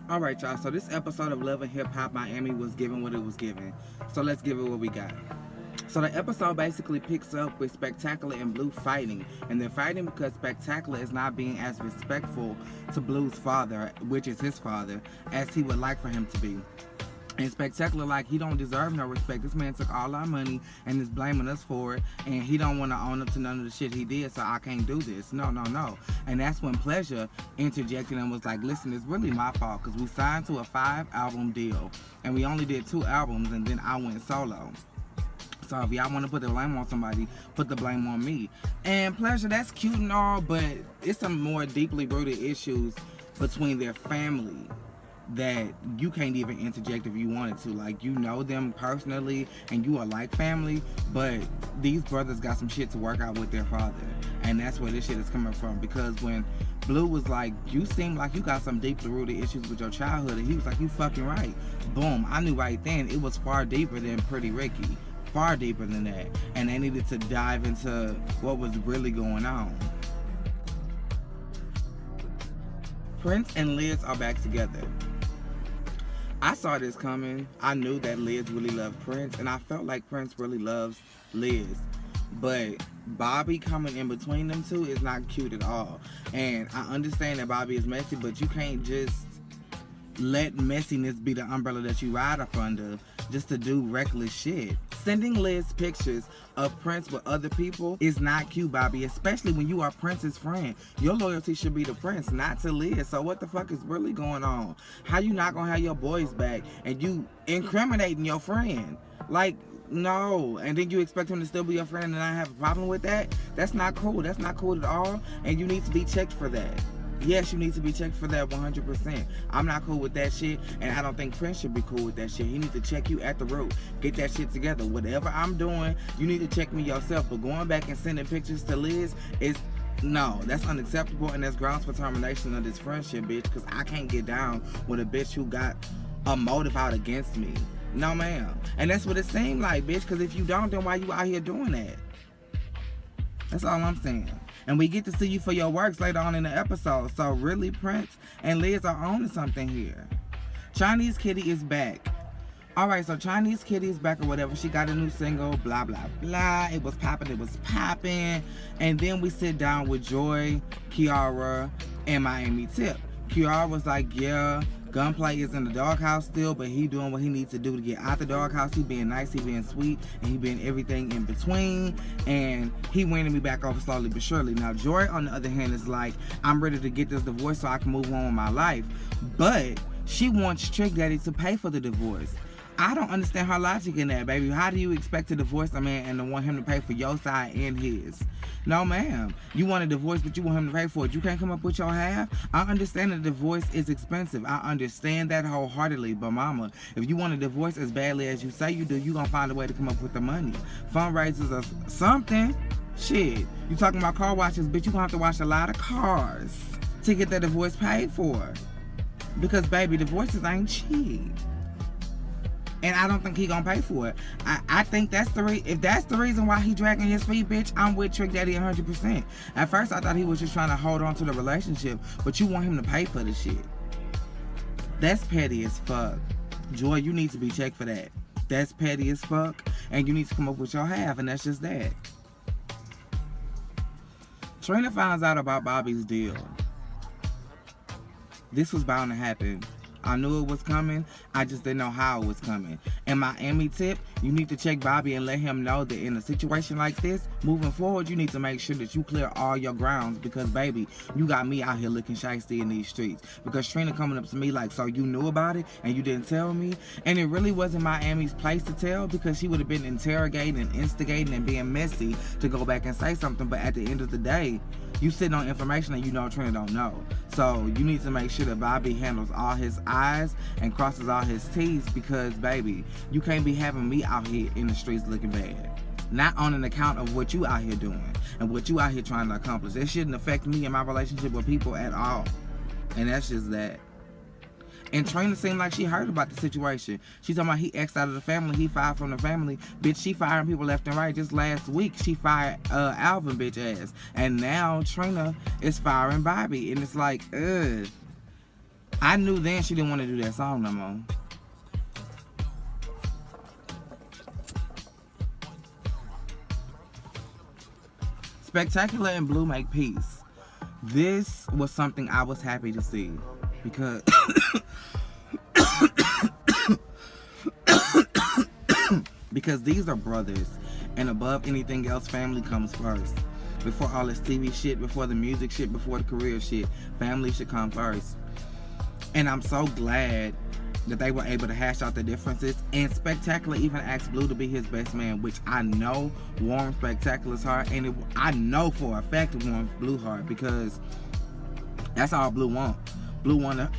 Alright, y'all, so this episode of Love and Hip Hop Miami was given what it was given. So let's give it what we got. So the episode basically picks up with Spectacular and Blue fighting. And they're fighting because Spectacular is not being as respectful to Blue's father, which is his father, as he would like for him to be. And Spectacular, like, he don't deserve no respect. This man took all our money and is blaming us for it, and he don't want to own up to none of the shit he did, so I can't do this. No, no, no. And that's when Pleasure interjected and was like, listen, it's really my fault, because we signed to a 5-album deal, and we only did 2 albums, and then I went solo. So if y'all want to put the blame on somebody, put the blame on me. And Pleasure, that's cute and all, but it's some more deeply rooted issues between their family that you can't even interject if you wanted to. Like, you know them personally and you are like family, but these brothers got some shit to work out with their father, and that's where this shit is coming from. Because when Blue was like, you seem like you got some deeply rooted issues with your childhood, and he was like, you fucking right. Boom, I knew right then it was far deeper than Pretty Ricky, far deeper than that, and they needed to dive into what was really going on. Prince and Liz are back together. I saw this coming. I knew that Liz really loved Prince, and I felt like Prince really loves Liz. But Bobby coming in between them two is not cute at all. And I understand that Bobby is messy, but you can't just let messiness be the umbrella that you ride up under just to do reckless shit. Sending Liz pictures of Prince with other people is not cute, Bobby, especially when you are Prince's friend. Your loyalty should be to Prince, not to Liz. So what the fuck is really going on? How you not gonna have your boys back and you incriminating your friend? Like, no. And then you expect him to still be your friend and not have a problem with that? That's not cool. That's not cool at all. And you need to be checked for that. Yes, you need to be checked for that 100%. I'm not cool with that shit, and I don't think Prince should be cool with that shit. He needs to check you at the root. Get that shit together. Whatever I'm doing, you need to check me yourself. But going back and sending pictures to Liz is, no, that's unacceptable, and that's grounds for termination of this friendship, bitch, because I can't get down with a bitch who got a motive out against me. No, ma'am. And that's what it seemed like, bitch, because if you don't, then why you out here doing that? That's all I'm saying. And we get to see you for your works later on in the episode. So really, Prince and Liz are on to something here. Chinese Kitty is back. Alright, so Chinese Kitty is back or whatever. She got a new single, blah, blah, blah. It was popping, it was popping. And then we sit down with Joy, Kiara, and Miami Tip. Kiara was like, yeah, Gunplay is in the doghouse still, but he doing what he needs to do to get out the doghouse. He being nice, he being sweet, and he being everything in between. And he winning me back over slowly but surely. Now, Joy, on the other hand, is like, I'm ready to get this divorce so I can move on with my life. But she wants Trick Daddy to pay for the divorce. I don't understand her logic in that, baby. How do you expect to divorce a man and to want him to pay for your side and his? No, ma'am. You want a divorce, but you want him to pay for it. You can't come up with your half? I understand that divorce is expensive. I understand that wholeheartedly. But, mama, if you want a divorce as badly as you say you do, you gonna find a way to come up with the money. Fundraisers or something. Shit. You talking about car washes, bitch, you gonna have to wash a lot of cars to get that divorce paid for. Because, baby, divorces ain't cheap. And I don't think he gonna pay for it. I think that's if that's the reason why he dragging his feet, bitch, I'm with Trick Daddy 100%. At first, I thought he was just trying to hold on to the relationship, but you want him to pay for the shit. That's petty as fuck. Joy, you need to be checked for that. That's petty as fuck, and you need to come up with your half, and that's just that. Trina finds out about Bobby's deal. This was bound to happen. I knew it was coming. I just didn't know how it was coming. And Miami Tip, you need to check Bobby and let him know that in a situation like this, moving forward, you need to make sure that you clear all your grounds because, baby, you got me out here looking shiesty in these streets. Because Trina coming up to me like, so you knew about it and you didn't tell me? And it really wasn't Miami's place to tell because she would have been interrogating and instigating and being messy to go back and say something. But at the end of the day, you sitting on information that you know Trina don't know. So you need to make sure that Bobby handles all his I's and crosses all his T's because, baby, you can't be having me out here in the streets looking bad. Not on an account of what you out here doing and what you out here trying to accomplish. It shouldn't affect me and my relationship with people at all. And that's just that. And Trina seemed like she heard about the situation. She talking about he X'd out of the family, he fired from the family. Bitch, she firing people left and right. Just last week, she fired Alvin bitch ass. And now Trina is firing Bobby. And it's like, ugh. I knew then she didn't want to do that song no more. Spectacular and Blue make peace. This was something I was happy to see because because these are brothers, and above anything else, family comes first. Before all this TV shit, before the music shit, before the career shit, family should come first. And I'm so glad that they were able to hash out the differences. And Spectacular even asked Blue to be his best man, which I know warmed Spectacular's heart, and I know for a fact it warmed Blue's heart, because that's all Blue want. Blue want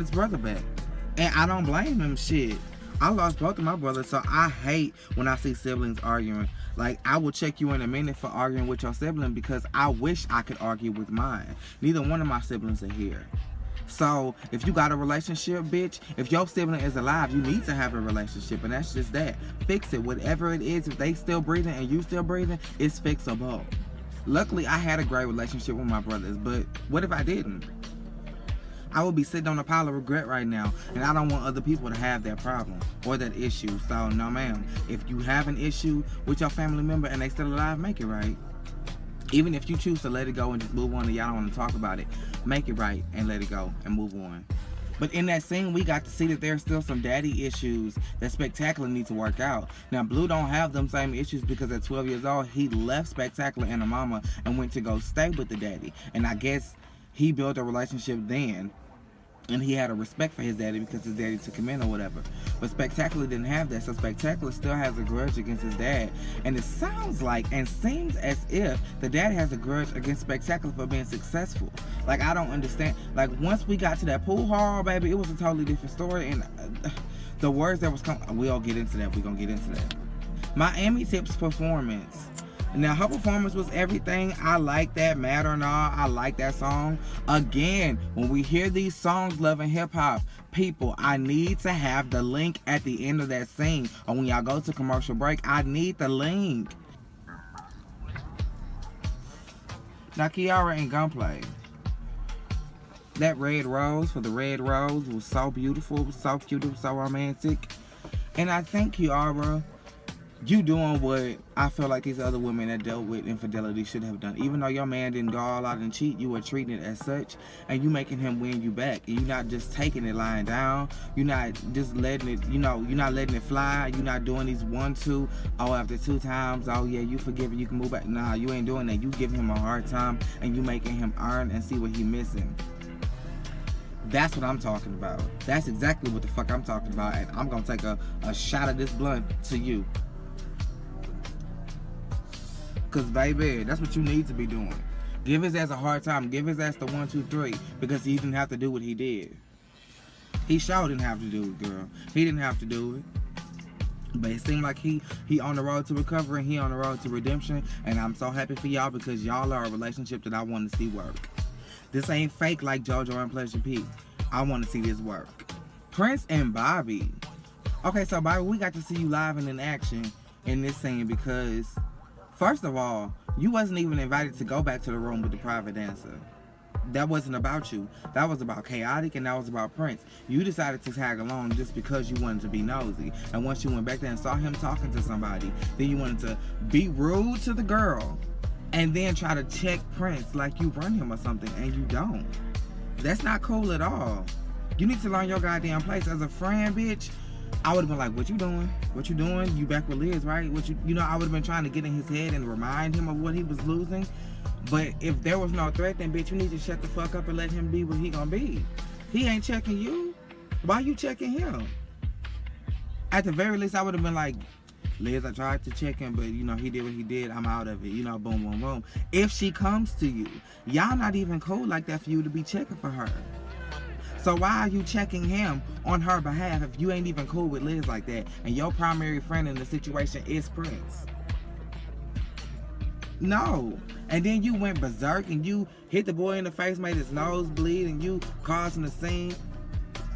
his brother back, and I don't blame him. Shit, I lost both of my brothers, so I hate when I see siblings arguing. Like, I will check you in a minute for arguing with your sibling, because I wish I could argue with mine. Neither one of my siblings are here. So, if you got a relationship, bitch, if your sibling is alive, you need to have a relationship, and that's just that. Fix it. Whatever it is, if they still breathing and you still breathing, it's fixable. Luckily, I had a great relationship with my brothers, but what if I didn't? I would be sitting on a pile of regret right now, and I don't want other people to have that problem or that issue. So, no ma'am. If you have an issue with your family member and they still alive, make it right. Even if you choose to let it go and just move on and y'all don't want to talk about it, make it right and let it go and move on. But in that scene, we got to see that there's still some daddy issues that Spectacular needs to work out. Now, Blue don't have them same issues because at 12 years old, he left Spectacular and a mama and went to go stay with the daddy. And I guess he built a relationship then, and he had a respect for his daddy because his daddy took him in or whatever. But Spectacular didn't have that, so Spectacular still has a grudge against his dad. And it sounds like and seems as if the dad has a grudge against Spectacular for being successful. Like, I don't understand. Like, once we got to that pool hall, baby, it was a totally different story. And the words that was coming, we'll get into that. We're going to get into that. Miami Tip's performance. Now, her performance was everything. I like that, Mad or Not. I like that song. Again, when we hear these songs, Love and Hip Hop, people, I need to have the link at the end of that scene. Or when y'all go to commercial break, I need the link. Now, Kiara and Gunplay. That red rose for the red rose was so beautiful. It was so cute. It was so romantic. And I think, Kiara, you doing what I feel like these other women that dealt with infidelity should have done. Even though your man didn't go all out and cheat, you were treating it as such, and you making him win you back. And you're not just taking it lying down. You're not just letting it, you're not letting it fly. You're not doing these 1, 2, after 2 times, oh yeah, you forgive it, you can move back. Nah, you ain't doing that. You giving him a hard time, and you making him earn and see what he missing. That's what I'm talking about. That's exactly what the fuck I'm talking about, and I'm gonna take a shot of this blunt to you. Cause baby, that's what you need to be doing. Give his ass a hard time. Give his ass the 1, 2, 3, because he didn't have to do what he did. He sure didn't have to do it, girl. He didn't have to do it. But it seemed like he on the road to recovery, and he on the road to redemption. And I'm so happy for y'all, because y'all are a relationship that I want to see work. This ain't fake like JoJo and Pleasure P. I want to see this work. Prince and Bobby. Okay, so Bobby, we got to see you live and in action in this scene, because first of all, you wasn't even invited to go back to the room with the private dancer. That wasn't about you. That was about Chaotic, and that was about Prince. You decided to tag along just because you wanted to be nosy. And once you went back there and saw him talking to somebody, then you wanted to be rude to the girl and then try to check Prince like you run him or something, and you don't. That's not cool at all. You need to learn your goddamn place. As a friend, bitch, I would have been like, what you doing? What you doing? You back with Liz, right? I would have been trying to get in his head and remind him of what he was losing. But if there was no threat, then bitch, you need to shut the fuck up and let him be what he gonna be. He ain't checking you. Why you checking him? At the very least, I would have been like, Liz, I tried to check him, but he did what he did. I'm out of it. Boom, boom, boom. If she comes to you, y'all not even cool like that for you to be checking for her. So why are you checking him on her behalf if you ain't even cool with Liz like that, and your primary friend in the situation is Prince? No. And then you went berserk and you hit the boy in the face, made his nose bleed, and you causing a scene.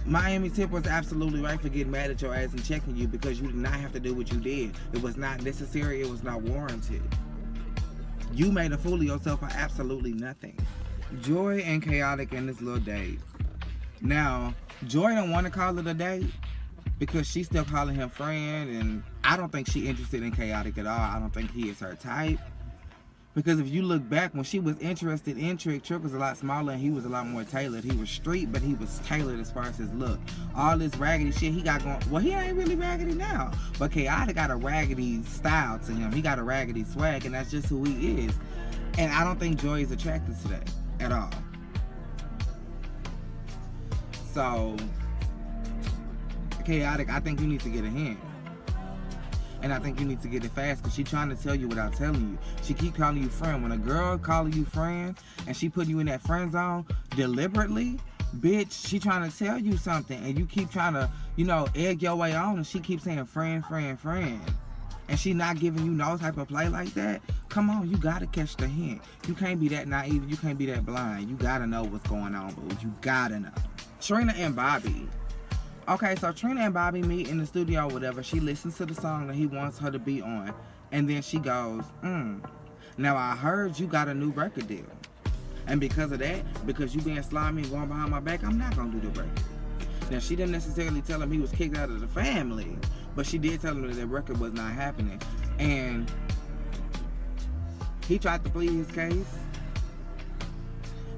Miami Tip was absolutely right for getting mad at your ass and checking you, because you did not have to do what you did. It was not necessary. It was not warranted. You made a fool of yourself for absolutely nothing. Joy and Chaotic in this little date. Now, Joy don't want to call it a date because she's still calling him friend, and I don't think she's interested in Chaotic at all. I don't think he is her type. Because if you look back, when she was interested in Trick, Trick was a lot smaller and he was a lot more tailored. He was street, but he was tailored as far as his look. All this raggedy shit he got going, well, he ain't really raggedy now. But Chaotic got a raggedy style to him. He got a raggedy swag, and that's just who he is. And I don't think Joy is attracted to that at all. So, Chaotic, I think you need to get a hint. And I think you need to get it fast, because she's trying to tell you without telling you. She keep calling you friend. When a girl calling you friend and she putting you in that friend zone deliberately, bitch, she trying to tell you something, and you keep trying to, egg your way on, and she keeps saying friend, friend, friend. And she not giving you no type of play like that. Come on, you gotta catch the hint. You can't be that naive. You can't be that blind. You gotta know what's going on, boo. You gotta know. Trina and Bobby. Okay, so Trina and Bobby meet in the studio or whatever. She listens to the song that he wants her to be on. And then she goes, now I heard you got a new record deal. And because of that, because you being slimy and going behind my back, I'm not going to do the record. Now, she didn't necessarily tell him he was kicked out of the family. But she did tell him that the record was not happening. And he tried to plead his case.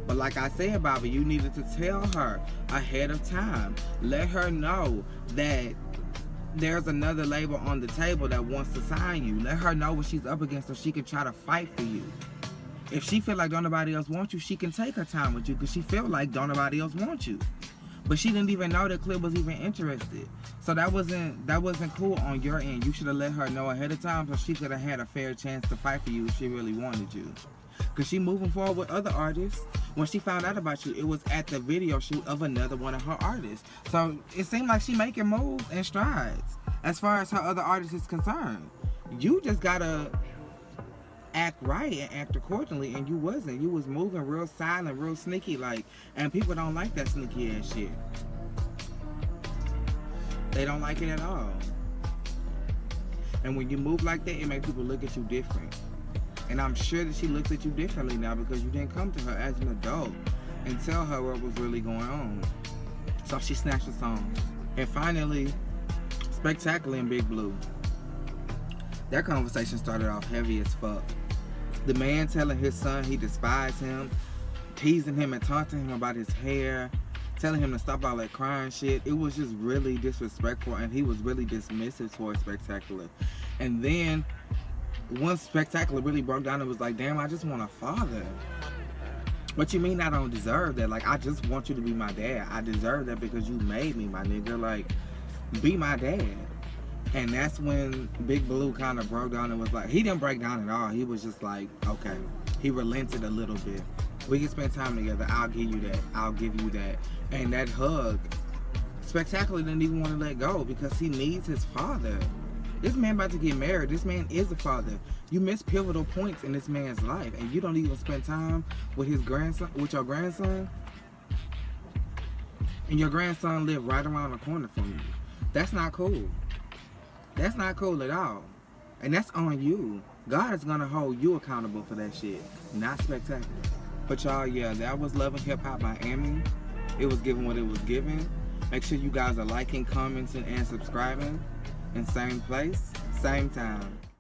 But like I said, Bobby, you needed to tell her ahead of time. Let her know that there's another label on the table that wants to sign you. Let her know what she's up against so she can try to fight for you. If she feel like don't nobody else want you, she can take her time with you, because she feel like don't nobody else want you. But she didn't even know that Clip was even interested. So that wasn't cool on your end. You should have let her know ahead of time so she could have had a fair chance to fight for you if she really wanted you. Because she moving forward with other artists. When she found out about you, it was at the video shoot of another one of her artists. So it seemed like she making moves and strides as far as her other artists is concerned. You just gotta act right and act accordingly, and you wasn't. You was moving real silent, real sneaky, and people don't like that sneaky ass shit. They don't like it at all. And when you move like that, it makes people look at you different. And I'm sure that she looks at you differently now, because you didn't come to her as an adult and tell her what was really going on. So she snatched the song. And finally, Spectacular and Big Blue. That conversation started off heavy as fuck. The man telling his son he despised him, teasing him and taunting him about his hair, telling him to stop all that crying shit. It was just really disrespectful, and he was really dismissive towards Spectacular. And then once Spectacular really broke down and was like, damn, I just want a father. What you mean I don't deserve that? I just want you to be my dad. I deserve that because you made me, my nigga. Be my dad. And that's when Big Blue kind of broke down and was like, he didn't break down at all. He was just like, okay. He relented a little bit. We can spend time together. I'll give you that. I'll give you that. And that hug, Spectacular didn't even want to let go because he needs his father. This man about to get married. This man is a father. You miss pivotal points in this man's life, and you don't even spend time with his grandson, with your grandson. And your grandson live right around the corner from you. That's not cool. That's not cool at all. And that's on you. God is gonna hold you accountable for that shit, not Spectacular. But y'all, yeah, that was Love and Hip Hop Miami. It was given what it was given. Make sure you guys are liking, commenting, and subscribing. In same place, same time.